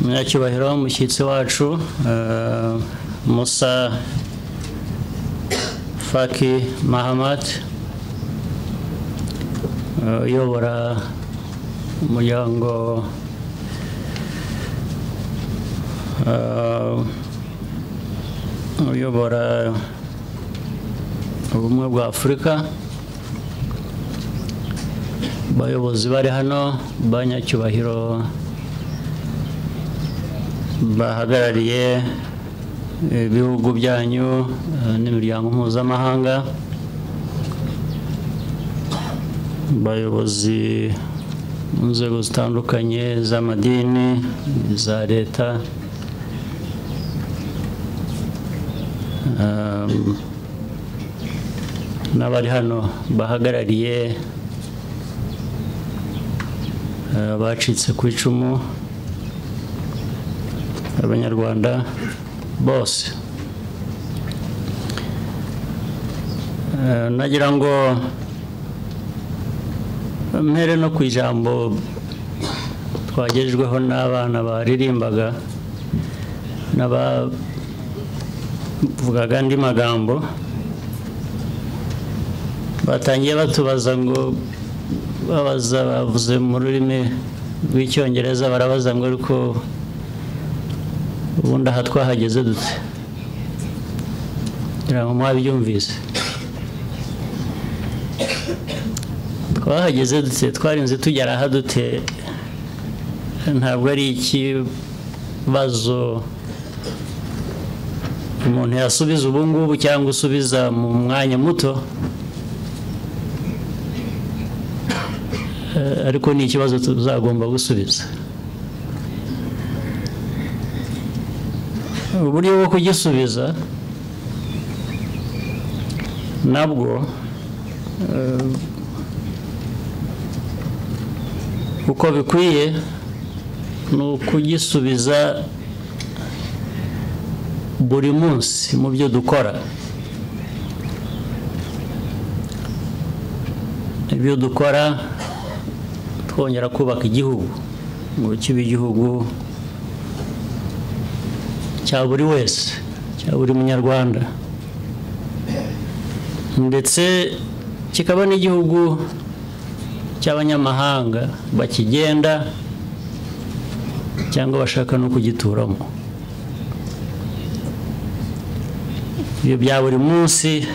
Munyacyubahiro umushyitsi wacu Musa Faki Mahamat uyobora umuryango uyobora ubumwe bwa Afurika, bayobozi bari hano, banyacyubahiro bahagarariye ibihugu byanyu n'imiryango mpuzamahanga, bayobozi mu nzego zitandukanye z'amadini, za leta, n'abari hano bahagarariye abacitse ku icumu, abanyarwanda bose. Nagira ngo mpere no ku ijambo twagejejweho n'abana baririmbaga n'abavugaga andi magambo, batangiye batubaza ngo bavuze mu rurimi rw'icyongereza, barabaza ngo ariko ubundi aha twahageze dute? ngira ngo mwabyumvise. Twahageze dute? Twarinze tugera aha dute? Ntabwo ari ikibazo umuntu yasubiza ubu ngubu cyangwa usubiza mu mwanya muto, ariko ni ikibazo tuzagomba gusubiza. Uburyo bwo kugisubiza nabwo uko bikwiye ni ukugisubiza buri munsi mu byo dukora. Ibyo dukora twongera kubaka igihugu ngo kibe igihugu cya buri wese, cya buri munyarwanda, ndetse kikaba n'igihugu cy'abanyamahanga bakigenda cyangwa bashaka no kugituramo. Ibyo bya buri munsi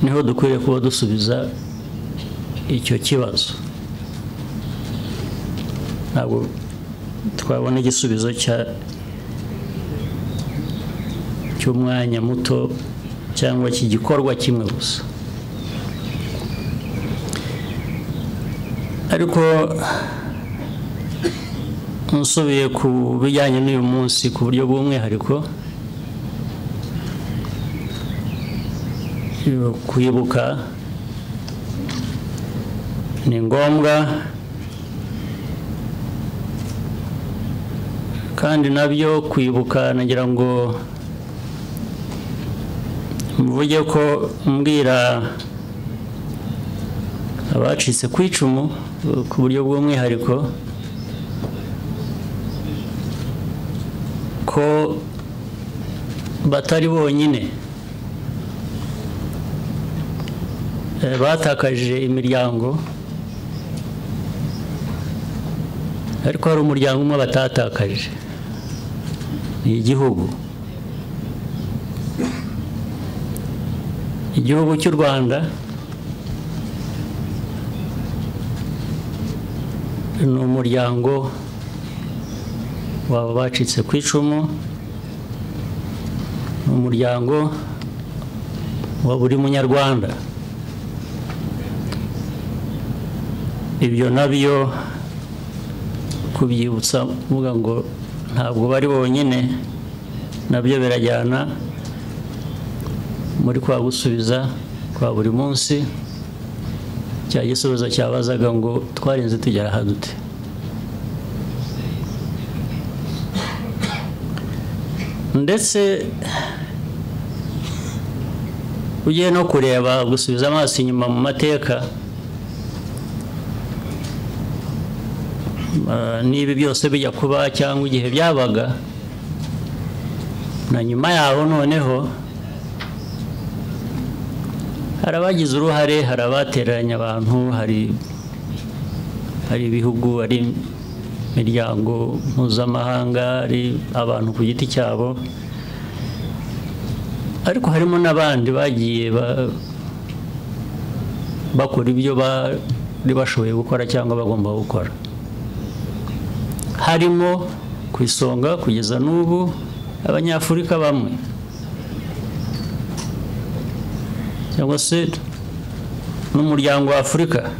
niho dukwiriye kuba dusubiza icyo kibazo. Ntabwo twabona igisubizo cy'umwanya muto cyangwa cy'igikorwa kimwe gusa. Ariko nsubiye ku bijyanye n'uyu munsi ku buryo bw'umwihariko, kwibuka ni ngombwa, kandi nabyo kwibuka nagira ngo mvuge ko mbwira abacitse ku icumu ku buryo bw'umwihariko ko batari bonyine. Batakaje imiryango, ariko hari umuryango umwe batatakaje, ni igihugu. Igihugu cy'u Rwanda ni umuryango waba bacitse ku icumu, ni umuryango wa buri munyarwanda. Ibyo nabyo kubyibutsa mvuga ngo ntabwo bari bonyine, nabyo birajyana muri kwa gusubiza kwa buri munsi cya gisubizo cyabazaga ngo twarinze tugera aha dute. Ndetse ugiye no kureba gusubiza amaso inyuma mu mateka, niba byose bijya kuba cyangwa igihe byabaga na nyuma yaho noneho hari abagize uruhare, hari abateranya abantu, hari ibihugu, hari imiryango mpuzamahanga, hari abantu ku giti cyabo, ariko harimo n'abandi bagiye bakora ibyo bari bashoboye gukora cyangwa bagomba gukora. Harimo ku isonga kugeza n'ubu abanyafurika bamwe cyangwa se n'umuryango wa Afurika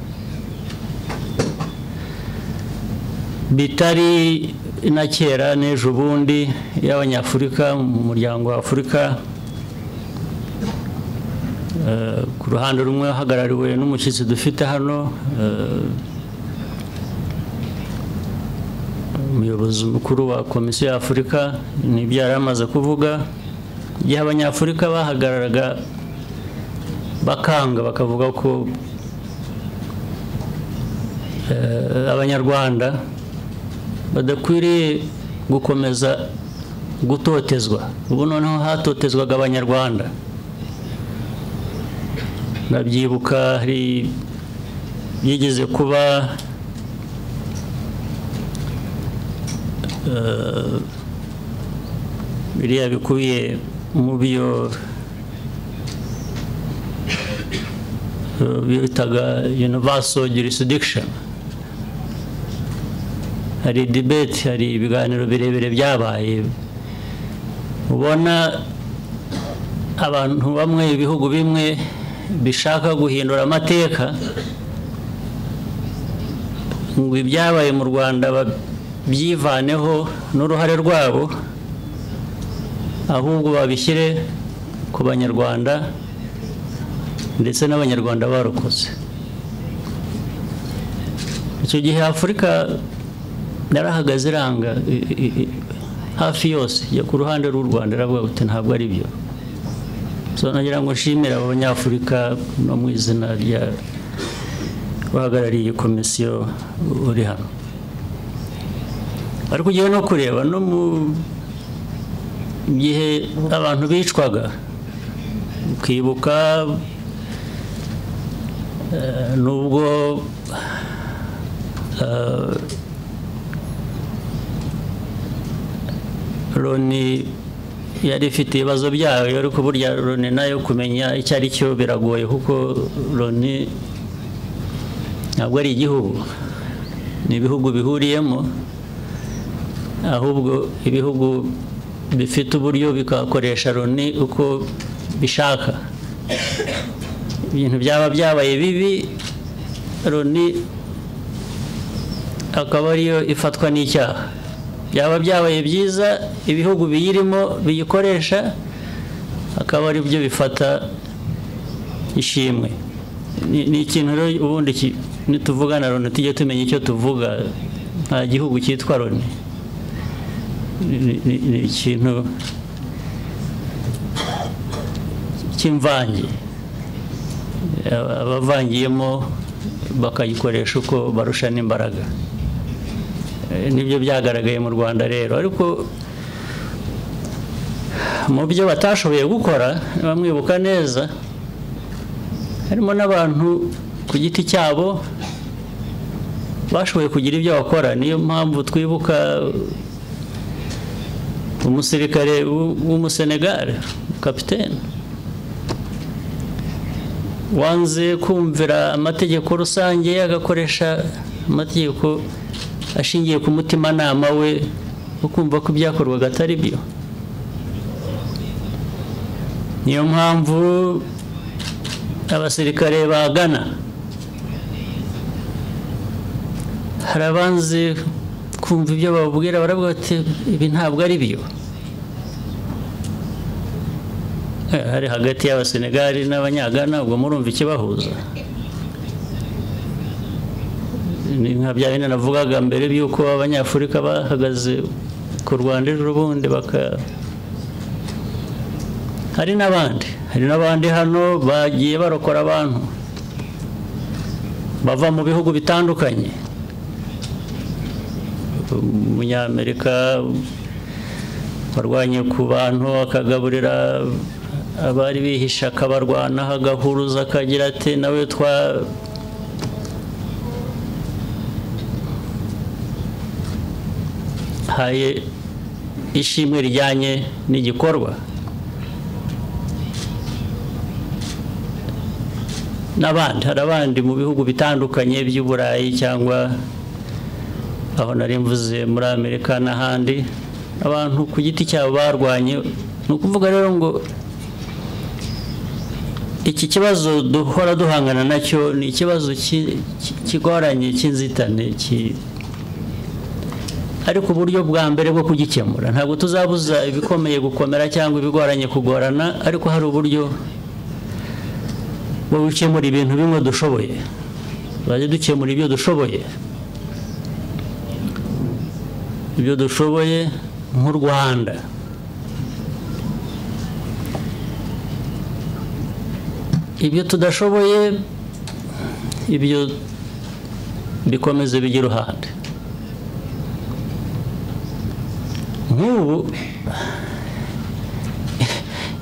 bitari na kera n'ejo bundi y'abanyafurika mu muryango wa Afurika. Ku ruhande rumwe hagarariwe n'umushyitsi dufite hano, umuyobozi mukuru wa komisiyo ya Afurika, n'ibyo yari amaze kuvuga. Igihe abanyafurika bahagararaga bakanga bakavuga ko abanyarwanda badakwiriye gukomeza gutotezwa. Ubu noneho hatotezwaga abanyarwanda. Ndabyibuka hari yigeze kuba biriya bikubiye mu byo bitaga universal jurisdiction. Hari debate, hari ibiganiro birebire byabaye, ubona abantu bamwe, ibihugu bimwe bishaka guhindura amateka ngo ibyabaye mu Rwanda byivaneho n'uruhare rwabo, ahubwo babishyire ku banyarwanda ndetse n'abanyarwanda barokoze. Icyo gihe Afurika yarahagaze iranga hafi yose ya ku ruhande rw'u Rwanda, iravuga ati ntabwo ari byo. So nagira ngo nshimire abanyafurika no mu izina rya bahagarariye komisiyo uri hano. Ariko ugiye no kureba no mu gihe abantu bicwaga, ukibuka nubwo Loni yari ifite ibibazo byayo, ariko burya Loni nayo kumenya icyo ari cyo biragoye, kuko Loni ntabwo ari igihugu, ni ibihugu bihuriyemo, ahubwo ibihugu bifite uburyo bikakoresha Loni uko bishaka. Ibintu byaba byabaye bibi, Loni akaba ariyo ifatwa n'icyaha. Byaba byabaye byiza, ibihugu biyirimo biyikoresha akaba ari byo bifata ishimwe. Ni ikintu rero ubundi nituvuga na Loni tujye tumenya icyo tuvuga. Nta gihugu cyitwa Loni, ni ikintu cy'imvange, abavangiyemo bakayikoresha uko barushana imbaraga. Nibyo byagaragaye mu Rwanda rero. Ariko mu byo batashoboye gukora, bamwibuka neza, harimo n'abantu ku giti cyabo bashoboye kugira ibyo bakora. Niyo mpamvu twibuka umusirikare w'umusenegale, kapitene, wanze kumvira amategeko rusange, agakoresha amategeko ashingiye ku mutimanama we, ukumva ko ibyakorwaga atari byo. Niyo mpamvu abasirikare ba Ghana hari abanze kumva ibyo bababwira, baravuga ati ibi ntabwo ari byo. Hari hagati y'abasenegali n'abanyagana, ubwo murumva ikibahuza. Ni nka bya bindi navugaga mbere y'uko abanyafurika bahagaze ku Rwanda ejo bundi hari n'abandi hano bagiye barokora abantu bava mu bihugu bitandukanye, umunyamerika warwanye ku bantu akagaburira abari bihisha akabarwanaho agahuruza akagira ati nawe haye ishimwe rijyanye n'igikorwa. N'abandi, hari abandi mu bihugu bitandukanye by'Uburayi cyangwa aho nari mvuze muri Amerika n'ahandi, abantu ku giti cyabo barwanye. Ni ukuvuga rero ngo iki kibazo duhora duhangana nacyo ni ikibazo kigoranye cy'inzitane, ariko uburyo bwa mbere bwo kugikemura, ntabwo tuzabuza ibikomeye gukomera cyangwa ibigoranye kugorana, ariko hari uburyo bwo gukemura ibintu bimwe dushoboye. Tuzajya dukemura ibyo dushoboye nk'u Rwanda. Ibyo tudashoboye ibyo bikomeze bijya iruhande. Nk'ubu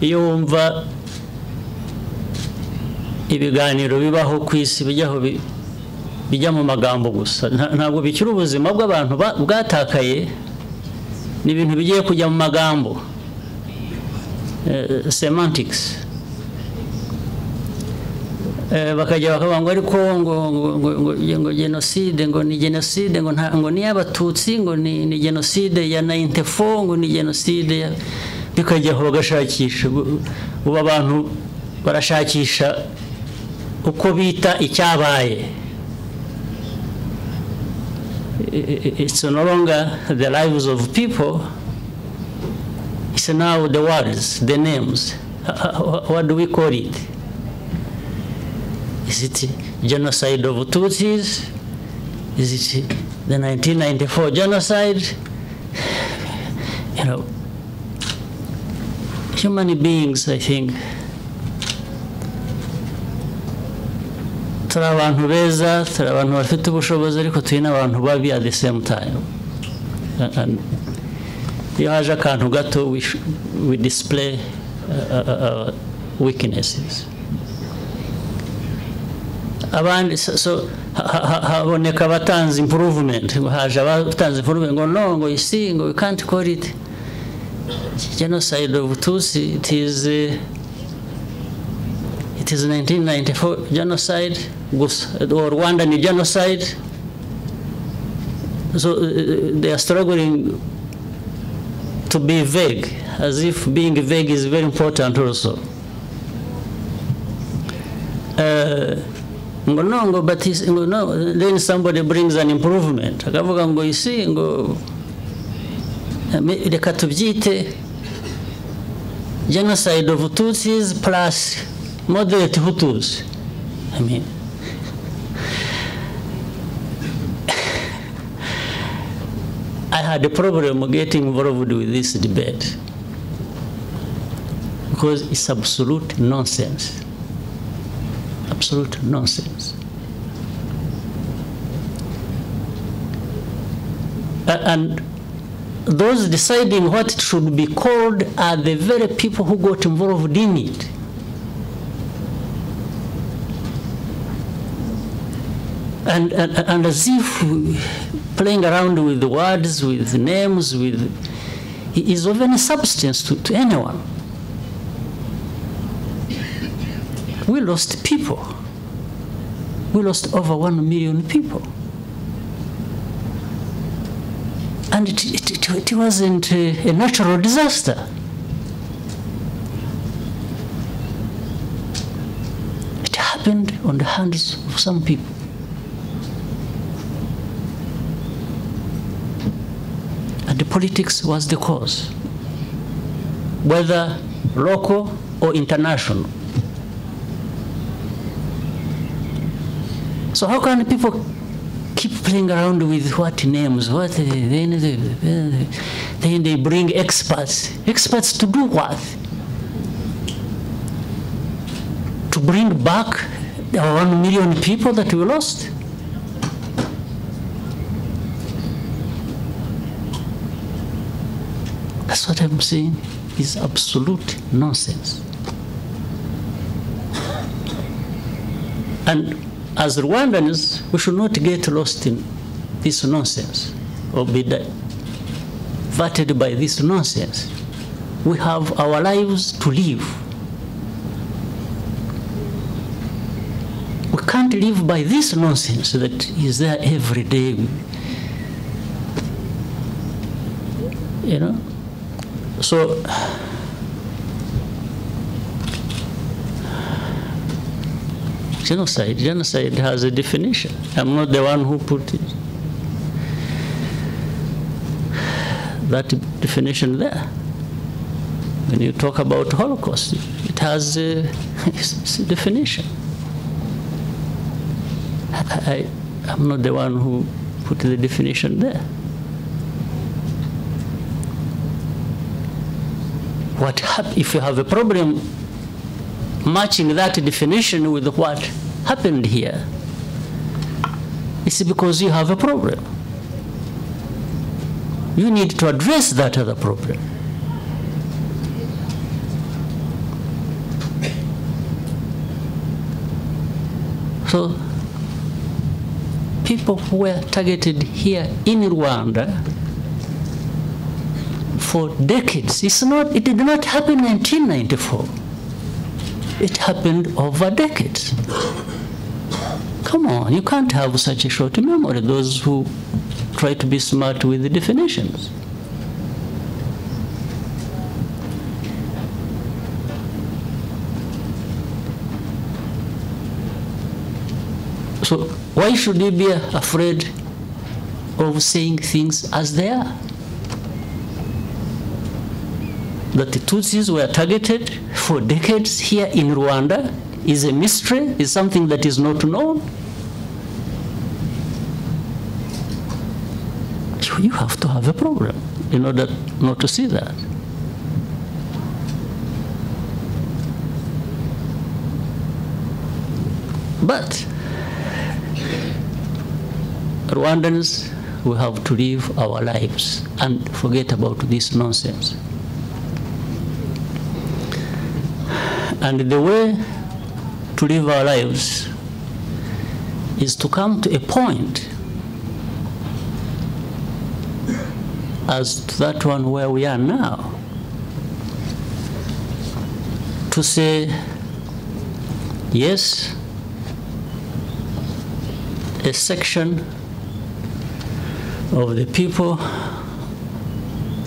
iyo wumva ibiganiro bibaho ku isi bijya mu magambo gusa, ntabwo bikiri ubuzima bw'abantu bwatakaye, ni ibintu bigiye kujya mu magambo, semantics. Bakajya bakavuga ngo ariko ngo genocide, ngo ni genocide, ngo ni y'Abatutsi, ngo ni genocide ya 94, ngo ni genocide bikajya aho bagashakisha. Ubu abantu barashakisha uko bita icyabaye. It's no longer the lives of people, it's now the words, the names. What do we call it? Is it genocide of Tutsis? Is it the 1994 genocide? You know, human beings, I think, turi abantu beza, turi abantu bafite ubushobozi, ariko turi n'abantu babi at the same time. Iyo haje akantu gato, we display weaknesses. Abandi so haboneka abatanze improvement, haje abatanze improvement ngo no, ngo you see, ngo we can't call it genocide of Tutsi, it is 1994 genocide, or Rwandan genocide. So they are struggling to be vague, as if being vague is very important also. No, but no, then somebody brings an improvement. Akavuga ngo you see, ngo reka tubyite genocide of Tutsis plus moderate Hutus. I mean, I had a problem getting involved with this debate because it's absolute nonsense. Absolute nonsense. And those deciding what it should be called are the very people who got involved in it. And as if playing around with the words, with names, is of any substance to anyone. We lost people. We lost over 1 million people. And it wasn't a natural disaster. It happened on the hands of some people. And the politics was the cause, whether local or international. So how can people keep playing around with what names? Then they bring experts. Experts to do what? To bring back the 1 million people that we lost? That's what I'm saying is absolute nonsense. And as Rwandans, we should not get lost in this nonsense or be diverted by this nonsense. We have our lives to live. We can't live by this nonsense that is there every day. You know? So, genocide has a definition. I'm not the one who put it. That definition there. When you talk about Holocaust, it has a definition. I'm not the one who put the definition there. If you have a problem matching that definition with what happened here, it's because you have a problem. You need to address that other problem. So, people who were targeted here in Rwanda for decades, it did not happen in 1994. It happened over decades. Come on, you can't have such a short memory, those who try to be smart with the definitions. So why should you be afraid of saying things as they are? That the Tutsis were targeted for decades here in Rwanda is a mystery, is something that is not known. You have to have a problem in order not to see that. But Rwandans, we have to live our lives and forget about this nonsense. And the way to live our lives is to come to a point as to that one where we are now, to say, yes, a section of the people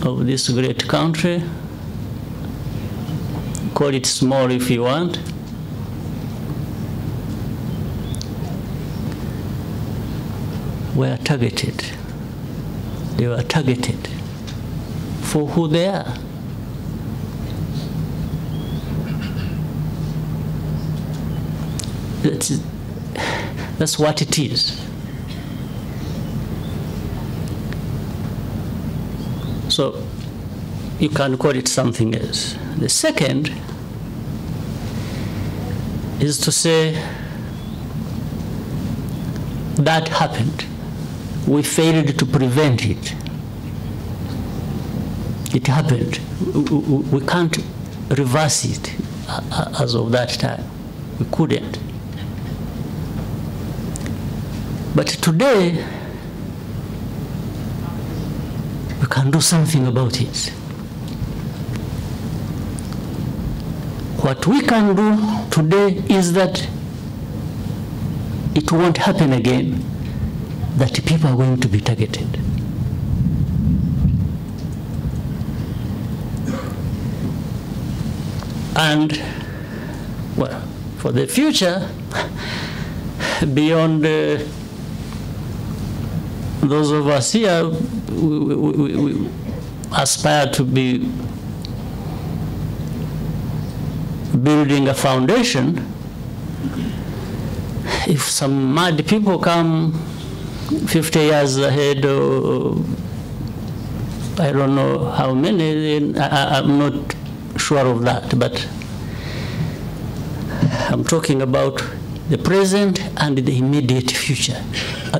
of this great country, call it small if you want, were targeted. They were targeted for who they are. That's what it is. So you can call it something else. The second is to say that happened. We failed to prevent it. It happened. We can't reverse it as of that time. We couldn't. But today, we can do something about it. What we can do today is that it won't happen again, that people are going to be targeted. And, well, for the future, beyond those of us here, we aspire to be building a foundation. If some mad people come 50 years ahead, or I don't know how many, then I'm not sure of that, but I'm talking about the present and the immediate future.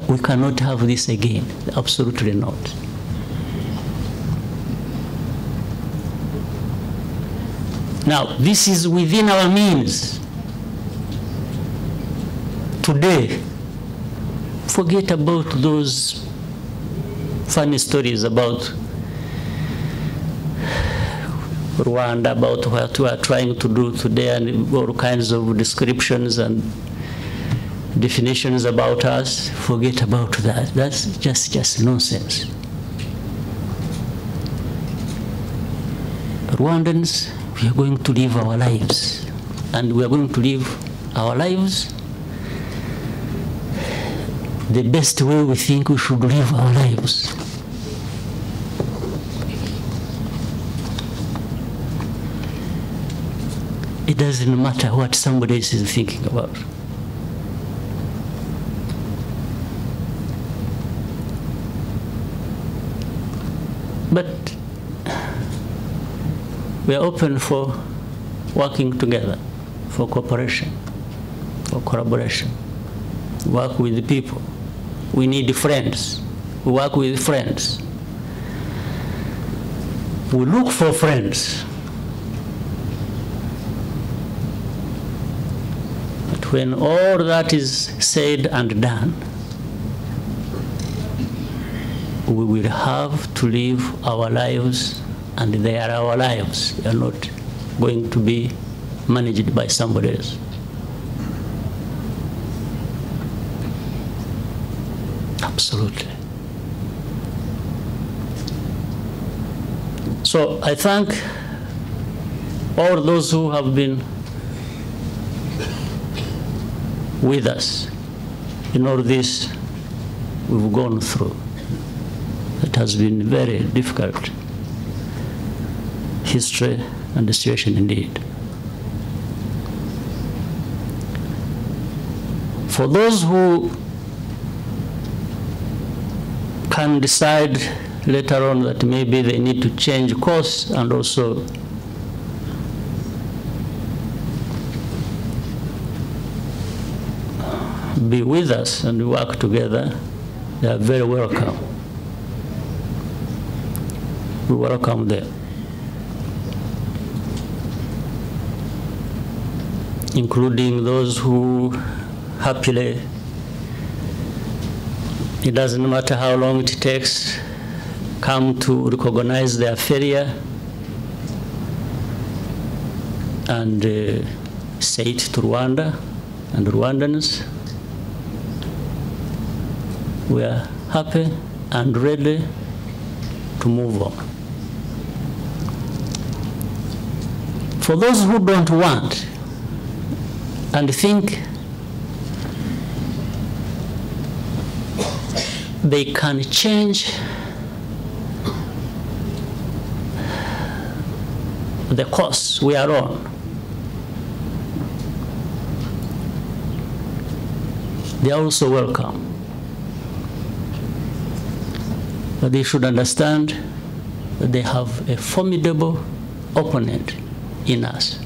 We cannot have this again, absolutely not. Now, this is within our means. Today, forget about those funny stories about Rwanda, about what we are trying to do today, and all kinds of descriptions and definitions about us. Forget about that. That's just nonsense. Rwandans, we are going to live our lives, and we are going to live our lives the best way we think we should live our lives. It doesn't matter what somebody else is thinking about. But we are open for working together, for cooperation, for collaboration. Work with the people. We need friends. We work with friends. We look for friends. But when all that is said and done, we will have to live our lives, and they are our lives. They are not going to be managed by somebody else. Absolutely. So I thank all those who have been with us in all this we've gone through. It has been very difficult history and the situation indeed. For those who can decide later on that maybe they need to change course and also be with us and work together, they are very welcome. We welcome them, including those who happily, it doesn't matter how long it takes, come to recognize their failure and say it to Rwanda and Rwandans. We are happy and ready to move on. For those who don't want and think they can change the course we are on, they are also welcome. But they should understand that they have a formidable opponent in us.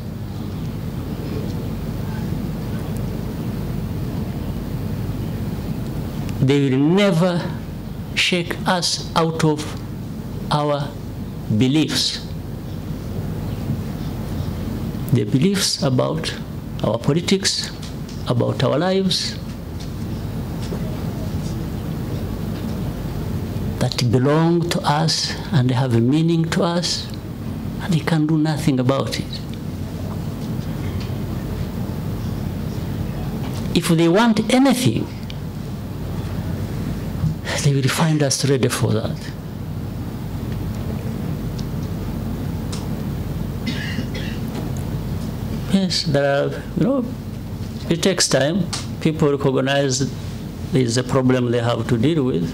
They will never shake us out of our beliefs. The beliefs about our politics, about our lives, that belong to us and have a meaning to us, and they can do nothing about it. If they want anything, they will find us ready for that. Yes, there are, it takes time. People recognize there is a problem they have to deal with.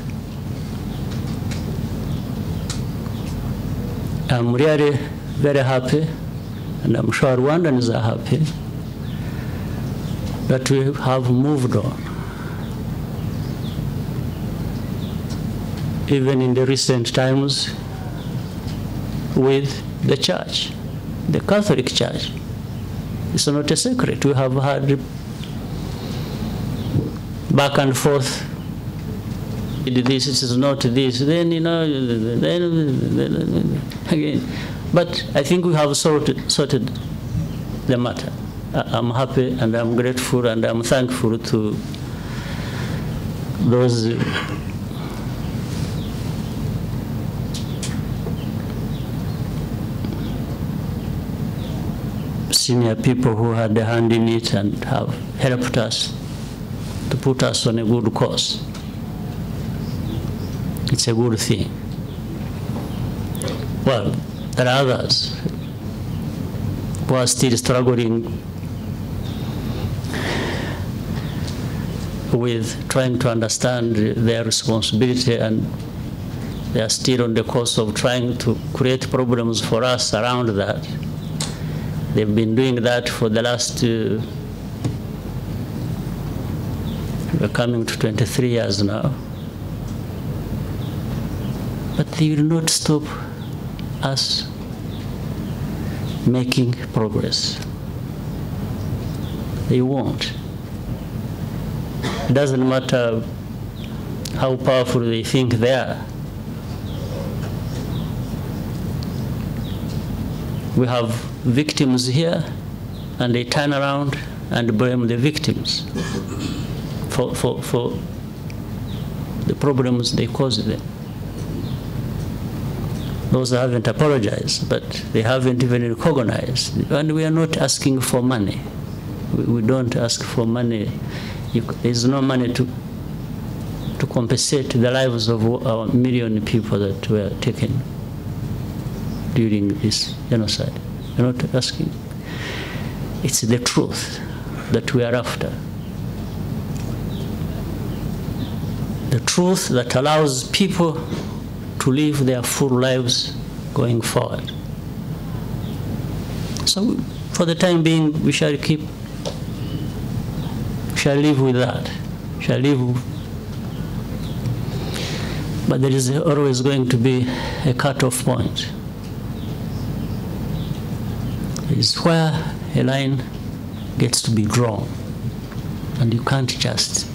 I'm really very happy, and I'm sure Rwandans are happy, that we have moved on. Even in the recent times with the church, the Catholic Church. It's not a secret. We have had back and forth. This is not this, then, then again. But I think we have sorted the matter. I'm happy and I'm grateful and I'm thankful to those senior people who had a hand in it and have helped us to put us on a good course. It's a good thing. Well, there are others who are still struggling with trying to understand their responsibility, and they are still on the course of trying to create problems for us around that. They've been doing that for the last, we're coming to 23 years now. But they will not stop us making progress. They won't. It doesn't matter how powerful they think they are. We have victims here, and they turn around and blame the victims for the problems they caused them. Those haven't apologized, but they haven't even recognized. And we are not asking for money. We don't ask for money. There's no money to compensate the lives of our million people that were taken during this genocide. We're not asking. It's the truth that we are after. The truth that allows people to live their full lives going forward. So for the time being, we shall live with that. Shall live. But there is always going to be a cut-off point. It is where a line gets to be drawn, and you can't just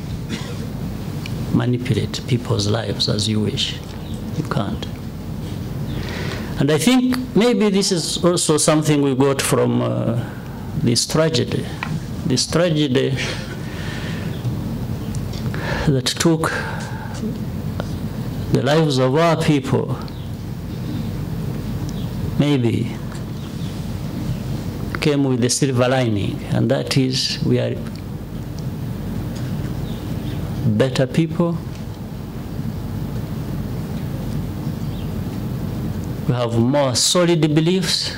manipulate people's lives as you wish. You can't. And I think maybe this is also something we got from this tragedy. This tragedy that took the lives of our people, maybe came with a silver lining, and that is we are better people. We have more solid beliefs.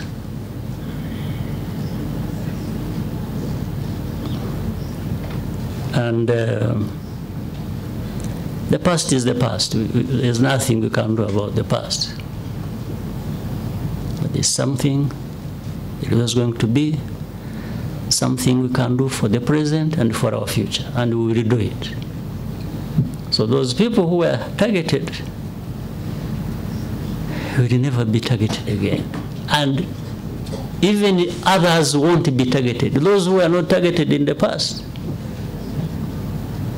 And the past is the past. There's nothing we can do about the past. But there's something, it was going to be something we can do for the present and for our future, and we will do it. So those people who were targeted will never be targeted again. And even others won't be targeted. Those who were not targeted in the past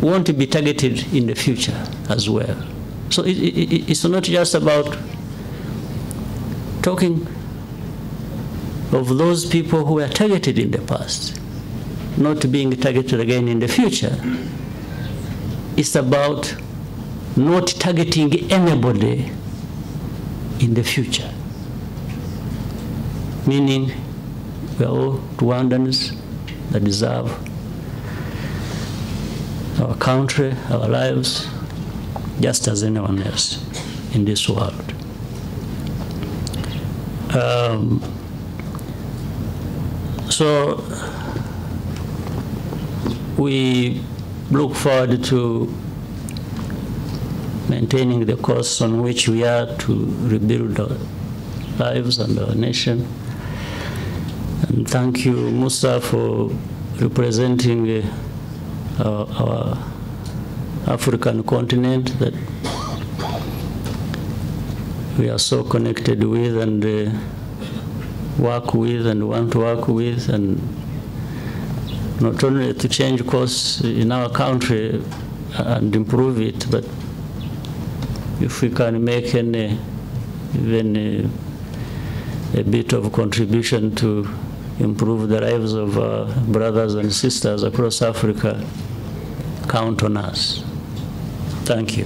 won't be targeted in the future as well. So it's not just about talking of those people who were targeted in the past, not being targeted again in the future. It's about not targeting anybody in the future. Meaning, we are all Rwandans that deserve our country, our lives, just as anyone else in this world. So we look forward to maintaining the course on which we are to rebuild our lives and our nation. And thank you, Musa, for representing our African continent that we are so connected with and work with and want to work with, and not only to change course in our country and improve it, but if we can make even a bit of contribution to improve the lives of brothers and sisters across Africa count on us. Thank you.